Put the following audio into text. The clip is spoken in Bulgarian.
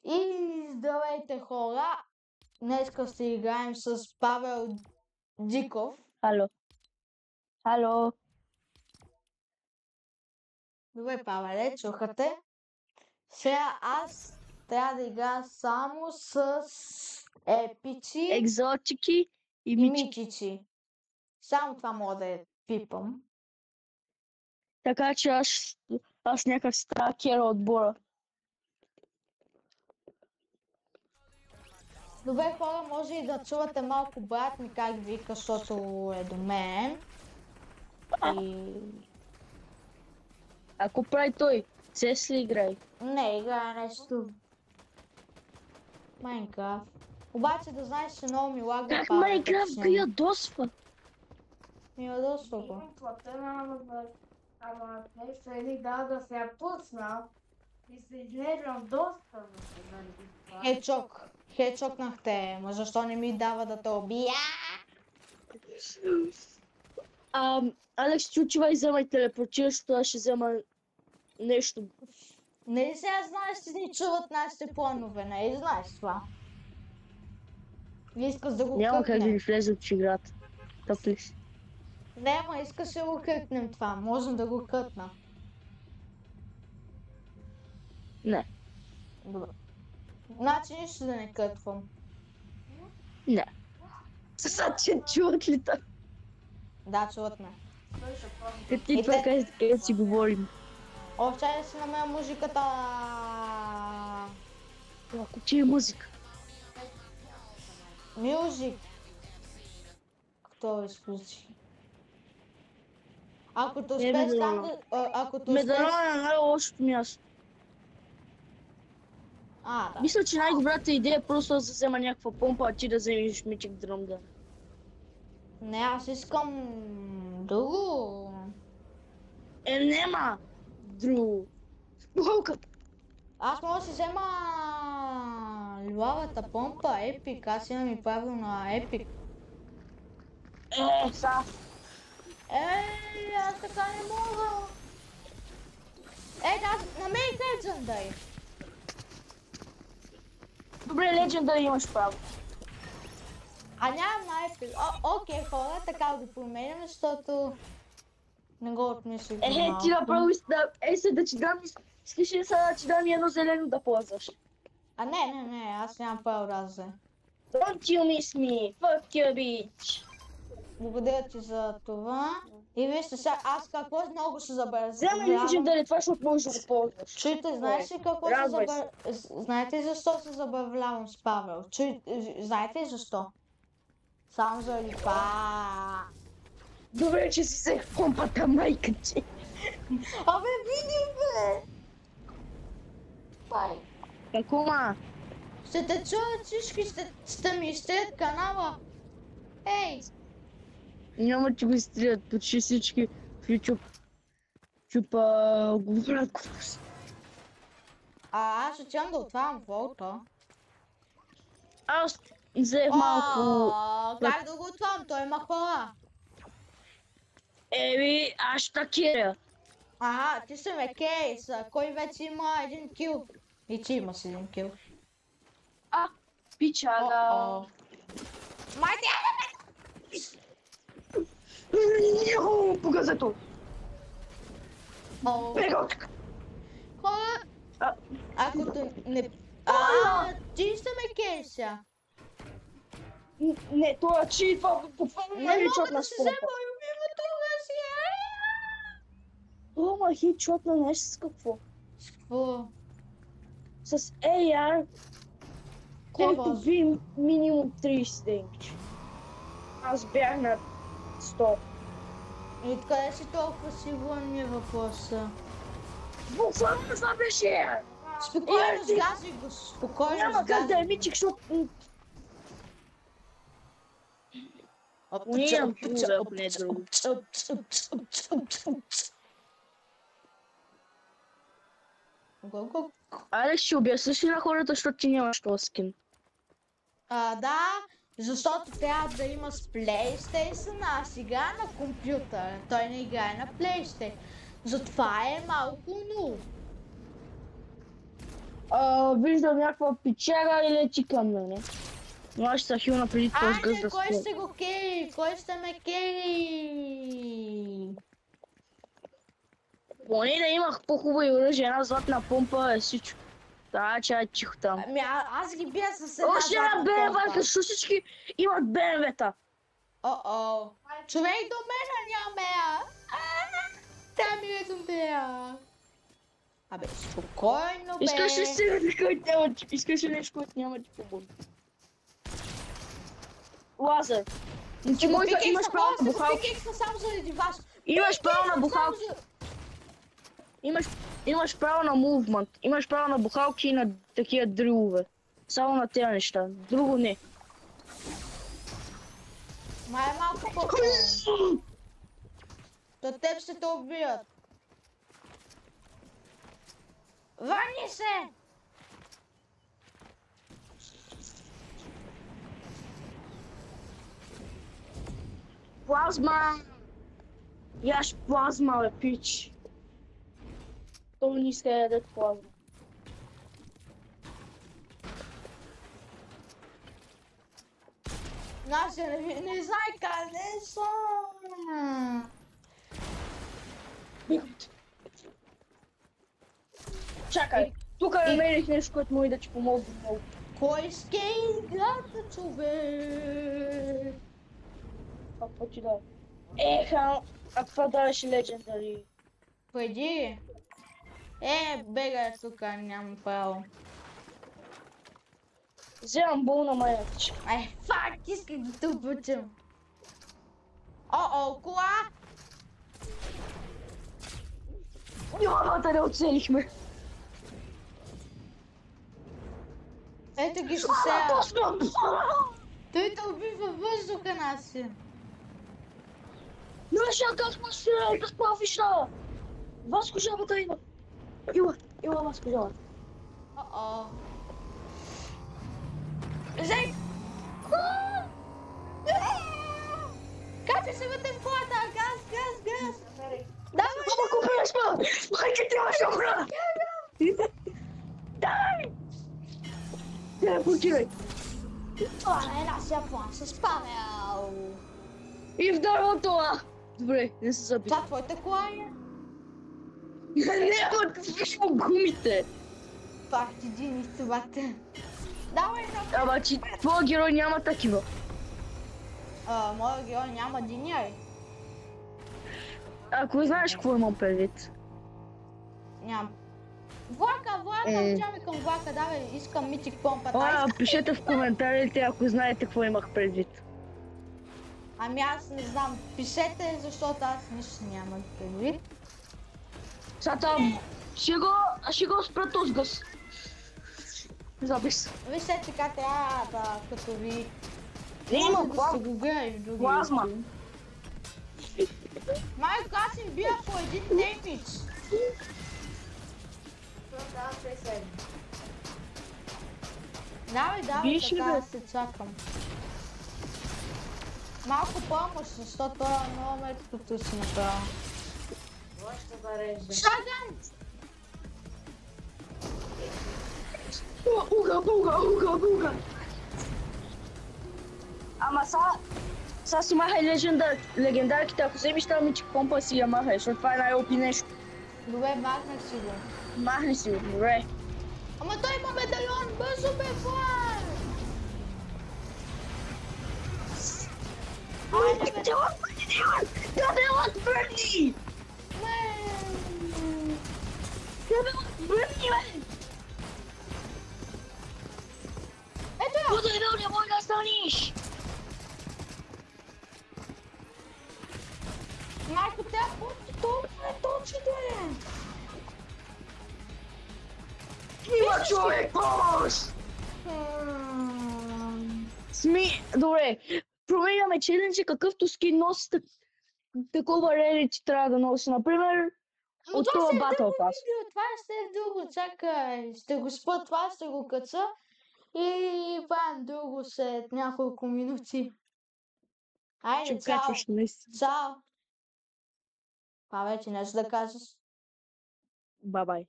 И здравейте хора! Днеска си играем с Павел Диков. Ало. Ало. Добре, Павеле, чухате. Сега аз трябва да играя само с епичи Екзотики и и мички. митичи. Само това мога да я пипам. Така че аз някак става кера отбора. Добре, хора, може и да чувате малко брат ми как вика, защото е до мен. И... Ако прави той, CS ли играй? Не, играе нещо. Майнкрафт. Обаче да знаеш, че много ми лагва Как Павел. Майнкрафт го ядосва? Ми ядосва го. Имам платена, ама нещо едни да се я пуснал и се изнервям доста. Хедшокнах те, ма защо не ми дава да те убия? Алекс, чучива и вземай телепортира, защото аз ще взема нещо. Нали сега знаеш, че ни чуват нашите планове, нали знаеш това? Не искаш да го Няма как да кътнем. ни влезе в играта. Тъпли си. Не, ма искаш да го кътнем това, можем да го кътна. Не. Добре. Значи нищо да не кътвам. Не. Сега че чуват ли та? Да, чуват ме. Като ти това къде си говорим. О, чай да си намеря музиката. Ако че е музика. Мюзик. Кто изключи? Ако те успееш там да... Ако те успееш... Медалона е най-лошото място. Да. Мисля, че най-добрата идея е просто да взема някаква помпа, а ти да вземеш мичик дръмда. Не, аз искам друго. Нема друго. Болката. Аз мога да си взема лавата помпа, епик. Аз имам и правилно епик. Са. Аз така не мога. Да, намерих Legendary. Добре, Legendary имаш право. Нямам на епик. Окей, хора, така го променяме, защото не го отмислих малко. Ти направо се да ти дам, искаш ли сега да ти дам едно зелено да ползваш? Не, аз нямам право да взе. Don't you miss me, fuck you bitch. Благодаря ти за това. И вижте сега, аз какво много се забравям. Вземай Legendary, това защото можеш да го ползваш. Чуйте, знаеш ли какво се забавлявам? Знаете ли защо се забавлявам с Павел? Знаете ли защо? Само заради това. Добре, че си взех помпата, майка ти. Абе, види бе! Пай. Какво ма? Ще те чуят всички, ще ми изтрият канала. Ей! Няма ти го изтрият, почти всички в YouTube. Говорят глупост. Аз отивам да отварям волта. Аз взех малко... Как да го отварям? Той има хора. Аз ще киря. Ти се ме кейса. Кой вече има един кил? И ти имаш един кил. Пичага. Майде, Погазето. Бега. хора, ако не... ти ще ме кейса. Не, това чи, това буквално Не хедшот мога на да си спомпа. взема любимото си. Ама хедшот на нещо с какво? С какво? С AR, който Ево. би минимум 30 денки. Аз бях на 100. И откъде си толкова сигурен ми е въпроса? Буквално това беше! Спокойно сгази го, спокойно Няма как да е мичик, защото... Нямам труда, ако не е друго. Алекс, ще обясниш ли на хората, защото ти нямаш този скин? Да, защото трябва да има с PlayStation, аз играя на компютър. Той не играе на PlayStation. Затова е малко нул. Виждам някаква печера и лети към мене. Но аз ще се хилна преди този гъс Айде, да кой спре. ще го кери? Кой ще ме кери? Поне да имах по-хубави оръжия, една златна помпа е всичко. Да, че е чихо там. Ами аз ги бия с една Още една златна БМВ, помпа. защото всички имат БМВ-та. О-о. Човек до мене няма. Там ми е до мене. Абе, спокойно бе. Искаш ли нещо, който няма ти? Искаш ли нещо, което няма ти помогне? Лазер. Но ти може да имаш право на бухалки. Пикекса само заради вас. Имаш право на бухалки. Само Имаш право на мувмент. Имаш право на бухалки и на такива дрилове. Само на тези неща. Друго не. Май е малко по-хубаво. То теб ще те убият. Върни се! Плазма! Яш плазма, бе, пич. Той не иска да яде плазма. Наша не знае къде съм. Чакай, тук намерих нещо, което може да ти помогне много. Кой ще играта, човек? Какво ти да? Еха, а това даваше Legendary. Преди. Бегай тук, нямам право. Вземам болна маяче. Фак, исках да те обучам. О, кола! Йобата, не оцелихме. Ето ги ще сега. Той те уби във въздуха, Наси. Наша, как ме стреляй, как правиш-на? Васко жабата има. Ила Васко жаба. О. Взей! Качи се вътре в колата! Газ! Давай! Ама купеш ма! Майка ти имаш охрана! Дай! Телепортирай! Това не е нашия план с Павел! И вдарвам това! Добре, не се заби. Това твоята кола е? Няма да виж му гумите! Пак ти дини това. Давай, Ама че твоя герой няма такива. моя герой няма диняй. Ако знаеш какво имам предвид. Нямам. Влака, отиваме към влака, давай, искам митик помпата. Пишете в коментарите, ако знаете какво имах предвид. Ами аз не знам, пишете, защото аз нищо нямам предвид. Сата, ще го спра този гъс. Запис. Вижте така трябва да, като ви... Има да се го гледа и в други. плазма. Майко, аз им бия по един демидж. Давай, Биш ли, така бе? да се чакам. Малко помощ, защото това е много меткото си направя. Ще зарежда. Шаган! Уга. Ама са си махай легендарките, ако вземеш тази мичик помпа си я махай, защото това е най-опи нещо. Добре, махнах си го. Махни си го, добре. Ама той има медальон, бързо бе, Влад! Айде бе! Делът бърни! Делът бърни, бе! Ето я! Буду едно, не може да станеш! Майко, тя толкова е точно, бе! Има човек, помощ! Добре, променяме челенджи, какъвто скин носи, такова релити трябва да носи. Например, от това Battle Pass. Това ще е друго, чакай. Ще го спа това, ще го каца и правим друго след няколко минути. Айде, Ще чао! качваш наистина. Чао! Това вече нещо да кажеш. Бай-бай.